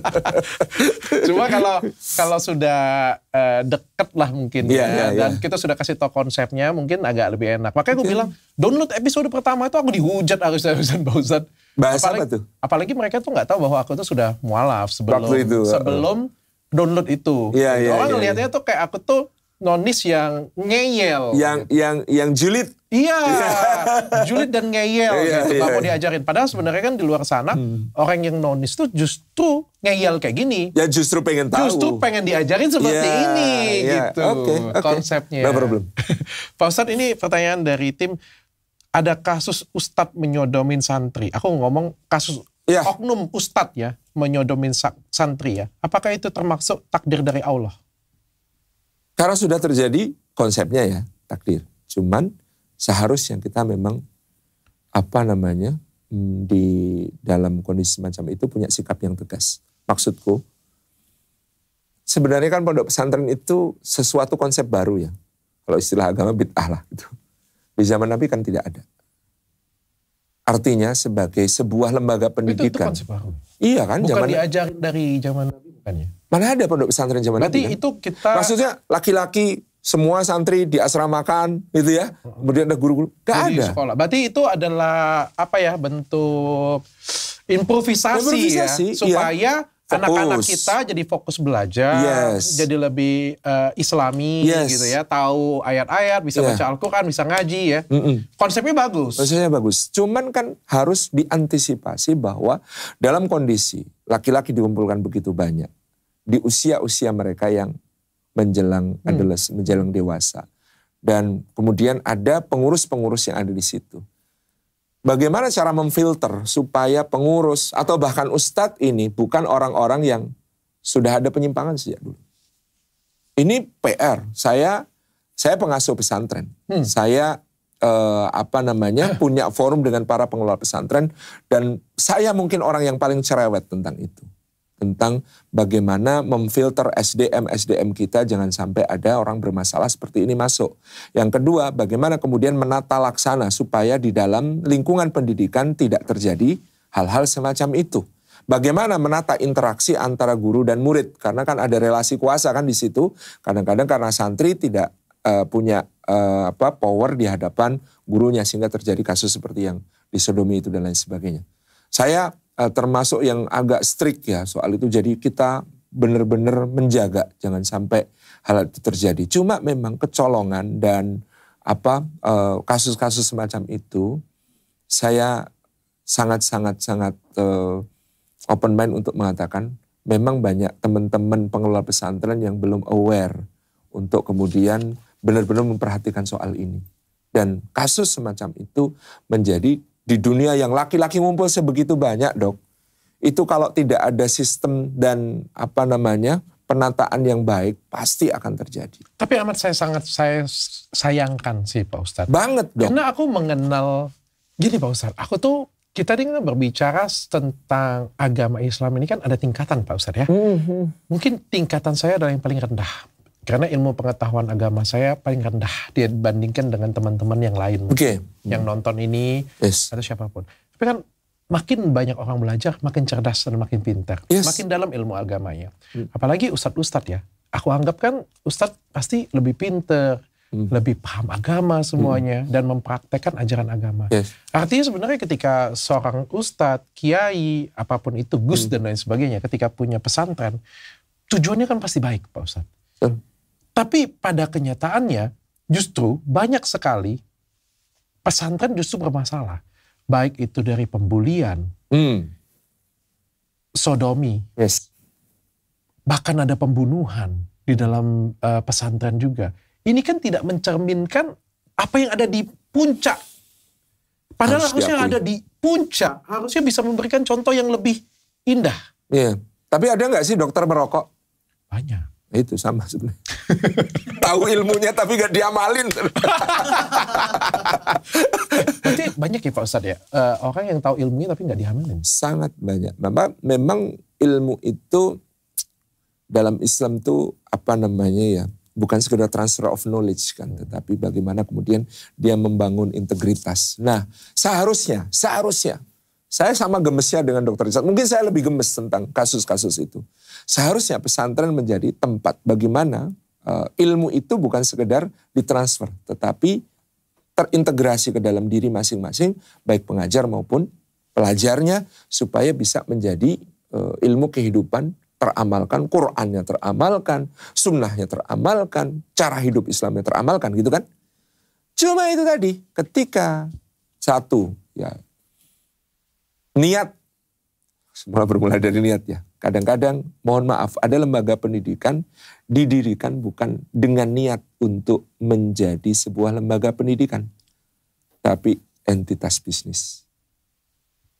Cuma kalau sudah deket lah mungkin. Dan kita sudah kasih tau konsepnya mungkin agak lebih enak. Makanya gue bilang, download episode pertama itu aku dihujat harus-harusan Pak Ustadz. Bahasa apa tuh? Apalagi mereka tuh gak tahu bahwa aku tuh sudah mualaf sebelum download itu. Orang ngelihatnya tuh kayak aku tuh nonis yang ngeyel. Yang julid. Iya, julid dan ngeyel gitu. Gak mau diajarin. Padahal sebenarnya kan di luar sana, orang yang nonis tuh justru ngeyel kayak gini. Ya justru pengen tahu. Justru pengen diajarin seperti ini gitu. Okay. Konsepnya. No problem. Pak Ustadz ini pertanyaan dari tim. Ada kasus Ustadz menyodomin santri. Aku ngomong kasus oknum Ustadz ya, menyodomin santri ya. Apakah itu termasuk takdir dari Allah? Karena sudah terjadi konsepnya ya, takdir. Cuman seharusnya kita memang di dalam kondisi semacam itu punya sikap yang tegas. Maksudku, sebenarnya kan pondok pesantren itu sesuatu konsep baru ya. Kalau istilah agama bid'ah lah gitu. Di zaman Nabi kan tidak ada. Artinya sebagai sebuah lembaga pendidikan. Itu konsep baru. Iya kan. Bukan diajarin dari zaman Nabi bukannya? Mana ada pondok pesantren zaman Berarti Nabi kan? Itu kita... Maksudnya laki-laki semua santri diasramakan gitu ya. Kemudian ada guru-guru. Gak ada. Sekolah. Berarti itu adalah apa ya, bentuk improvisasi ya. Supaya anak-anak kita jadi fokus belajar, jadi lebih islami gitu ya, tahu ayat-ayat, bisa baca Al-Quran, bisa ngaji ya. Konsepnya bagus. Konsepnya bagus. Cuman kan harus diantisipasi bahwa dalam kondisi laki-laki dikumpulkan begitu banyak di usia-usia mereka yang menjelang menjelang dewasa, dan kemudian ada pengurus-pengurus yang ada di situ. Bagaimana cara memfilter supaya pengurus atau bahkan ustadz ini bukan orang-orang yang sudah ada penyimpangan sejak dulu. Ini PR. Saya pengasuh pesantren. Saya punya forum dengan para pengelola pesantren, dan saya mungkin orang yang paling cerewet tentang itu. Tentang bagaimana memfilter SDM kita, jangan sampai ada orang bermasalah seperti ini masuk. Yang kedua, bagaimana kemudian menata laksana supaya di dalam lingkungan pendidikan tidak terjadi hal-hal semacam itu. Bagaimana menata interaksi antara guru dan murid, karena kan ada relasi kuasa kan di situ. Kadang-kadang karena santri tidak punya power di hadapan gurunya, sehingga terjadi kasus seperti yang disodomi itu dan lain sebagainya. Saya termasuk yang agak strict ya soal itu. Jadi kita benar-benar menjaga jangan sampai hal itu terjadi. Cuma memang kecolongan dan kasus-kasus semacam itu, saya sangat open mind untuk mengatakan memang banyak teman-teman pengelola pesantren yang belum aware untuk kemudian benar-benar memperhatikan soal ini. Dan kasus semacam itu menjadi di dunia yang laki-laki ngumpul sebegitu banyak, Dok. Itu kalau tidak ada sistem dan penataan yang baik, pasti akan terjadi. Tapi amat saya sayangkan sih Pak Ustadz. Banget, Dok. Karena aku mengenal, gini Pak Ustadz, kita ini berbicara tentang agama Islam ini kan ada tingkatan Pak Ustadz ya. Mungkin tingkatan saya adalah yang paling rendah. Karena ilmu pengetahuan agama saya paling rendah dibandingkan dengan teman-teman yang lain. Yang nonton ini atau siapapun. Tapi kan makin banyak orang belajar, makin cerdas dan makin pintar. Makin dalam ilmu agamanya. Apalagi ustadz-ustadz ya. Aku anggap kan ustadz pasti lebih pintar, lebih paham agama semuanya, dan mempraktekkan ajaran agama. Artinya sebenarnya ketika seorang ustadz, kiai, apapun itu, gus dan lain sebagainya, ketika punya pesantren, tujuannya kan pasti baik Pak Ustadz. Tapi pada kenyataannya justru banyak sekali pesantren justru bermasalah. Baik itu dari pembulian, sodomi, bahkan ada pembunuhan di dalam pesantren juga. Ini kan tidak mencerminkan apa yang ada di puncak. Padahal harusnya yang ada di puncak harusnya bisa memberikan contoh yang lebih indah. Tapi ada nggak sih dokter merokok? Banyak. Itu sama sebenarnya. Tahu ilmunya tapi gak diamalin. Berarti banyak ya Pak Ustadz ya, orang yang tahu ilmunya tapi gak diamalin. Sangat banyak. Memang ilmu itu dalam Islam tuh bukan sekedar transfer of knowledge kan, tetapi bagaimana kemudian dia membangun integritas. Nah, seharusnya saya sama gemesnya dengan Dr. Rizal. Mungkin saya lebih gemes tentang kasus-kasus itu. Seharusnya pesantren menjadi tempat bagaimana ilmu itu bukan sekedar ditransfer, tetapi terintegrasi ke dalam diri masing-masing, baik pengajar maupun pelajarnya, supaya bisa menjadi ilmu kehidupan teramalkan, Qur'annya teramalkan, sunnahnya teramalkan, cara hidup Islamnya teramalkan, gitu kan. Cuma itu tadi, ketika niat, semula bermula dari niat ya. Kadang-kadang, mohon maaf, ada lembaga pendidikan didirikan bukan dengan niat untuk menjadi sebuah lembaga pendidikan, tapi entitas bisnis.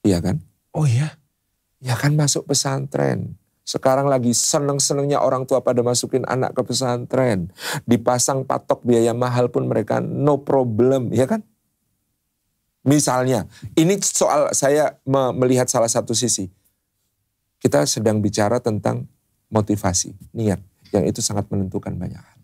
Iya kan? Oh iya? Ya kan, masuk pesantren. Sekarang lagi seneng-senengnya orang tua pada masukin anak ke pesantren. Dipasang patok biaya mahal pun mereka no problem, ya kan? Misalnya, ini soal saya melihat salah satu sisi. Kita sedang bicara tentang motivasi, niat. yang itu sangat menentukan banyak hal.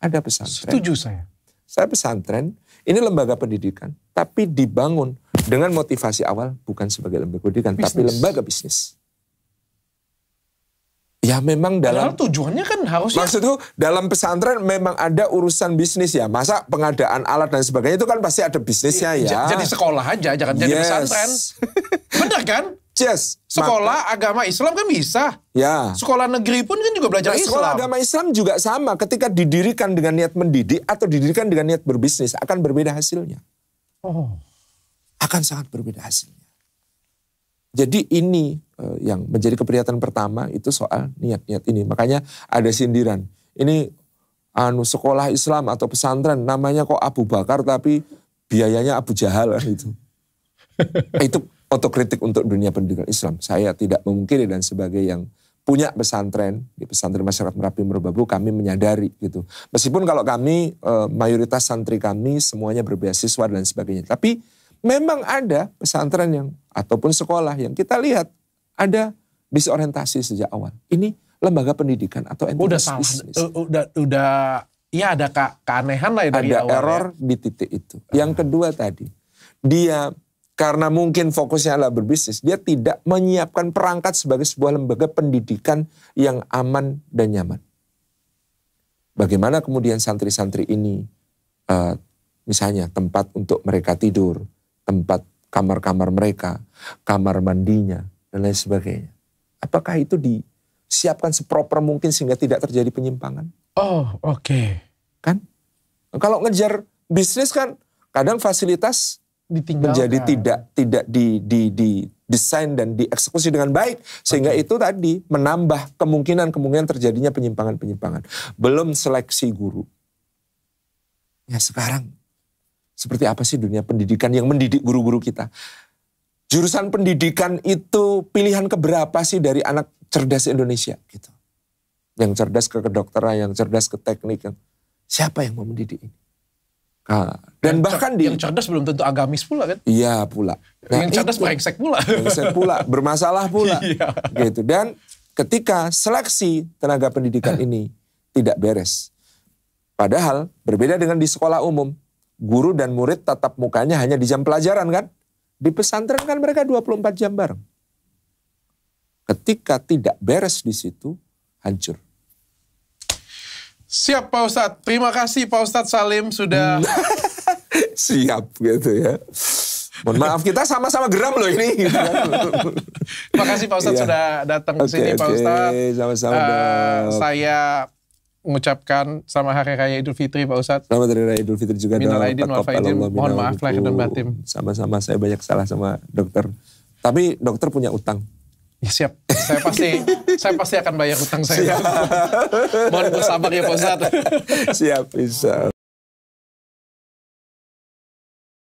Ada pesantren. Setuju saya. Saya pesantren, ini lembaga pendidikan, tapi dibangun dengan motivasi awal bukan sebagai lembaga pendidikan, tapi lembaga bisnis. Ya memang dalam... Padahal tujuannya kan harusnya... Maksudku dalam pesantren memang ada urusan bisnis ya. Masa pengadaan alat dan sebagainya itu kan pasti ada bisnisnya ya. Jadi sekolah aja, jangan jadi pesantren. Benar kan? Yes. Sekolah agama Islam kan bisa. Ya. Sekolah negeri pun kan juga belajar Islam. Sekolah agama Islam juga sama. Ketika didirikan dengan niat mendidik atau didirikan dengan niat berbisnis akan berbeda hasilnya. Akan sangat berbeda hasilnya. Jadi ini yang menjadi keprihatinan pertama itu soal niat-niat ini. Makanya ada sindiran. Ini sekolah Islam atau pesantren namanya kok Abu Bakar tapi biayanya Abu Jahal kan itu. Itu otokritik untuk dunia pendidikan Islam. Saya tidak memungkiri dan sebagai yang punya pesantren, di pesantren masyarakat Merapi Merbabu kami menyadari gitu. Meskipun kalau kami mayoritas santri kami semuanya berbeasiswa dan sebagainya. Tapi memang ada pesantren yang ataupun sekolah yang kita lihat ada disorientasi sejak awal. Ini lembaga pendidikan atau entitas bisnis. Udah ya ada keanehan lah dari awal. Ada error di titik itu. Yang kedua tadi, dia karena mungkin fokusnya adalah berbisnis, dia tidak menyiapkan perangkat sebagai sebuah lembaga pendidikan yang aman dan nyaman. Bagaimana kemudian santri-santri ini, misalnya tempat untuk mereka tidur, tempat kamar-kamar mereka, kamar mandinya, dan lain sebagainya. Apakah itu disiapkan seproper mungkin sehingga tidak terjadi penyimpangan? Oh, oke. Kan? Kalau ngejar bisnis kan kadang fasilitas menjadi tidak didesain dan dieksekusi dengan baik. Sehingga itu tadi menambah kemungkinan terjadinya penyimpangan-penyimpangan. Belum seleksi guru. Ya sekarang seperti apa sih dunia pendidikan yang mendidik guru-guru kita? Jurusan pendidikan itu pilihan keberapa sih dari anak cerdas Indonesia gitu. Yang cerdas ke kedokteran, yang cerdas ke teknik. Siapa yang mau mendidik ini? Dan bahkan yang cerdas belum tentu agamis pula kan? Iya pula. Yang cerdas brengsek pula. Brengsek pula, bermasalah pula. Iya. Gitu. Dan ketika seleksi tenaga pendidikan ini tidak beres. Padahal berbeda dengan di sekolah umum. Guru dan murid tatap mukanya hanya di jam pelajaran kan? Di pesantren kan mereka 24 jam bareng. Ketika tidak beres di situ, hancur. Siap Pak Ustadz. Terima kasih Pak Ustadz Salim sudah... Siap gitu ya. Mohon maaf kita sama-sama geram loh ini. Terima kasih Pak Ustadz sudah datang ke sini Pak Ustadz. Sama-sama saya mengucapkan selamat Hari Raya Idul Fitri Pak Ustadz. Selamat Hari Raya Idul Fitri juga. Minal aidin wal faizin. Mohon maaf lahir dan batin. Sama-sama saya banyak salah sama dokter. Tapi dokter punya utang. Ya siap, saya pasti akan bayar utang saya. Mohon bersabar ya Pak Ustadz. Siap, bisa.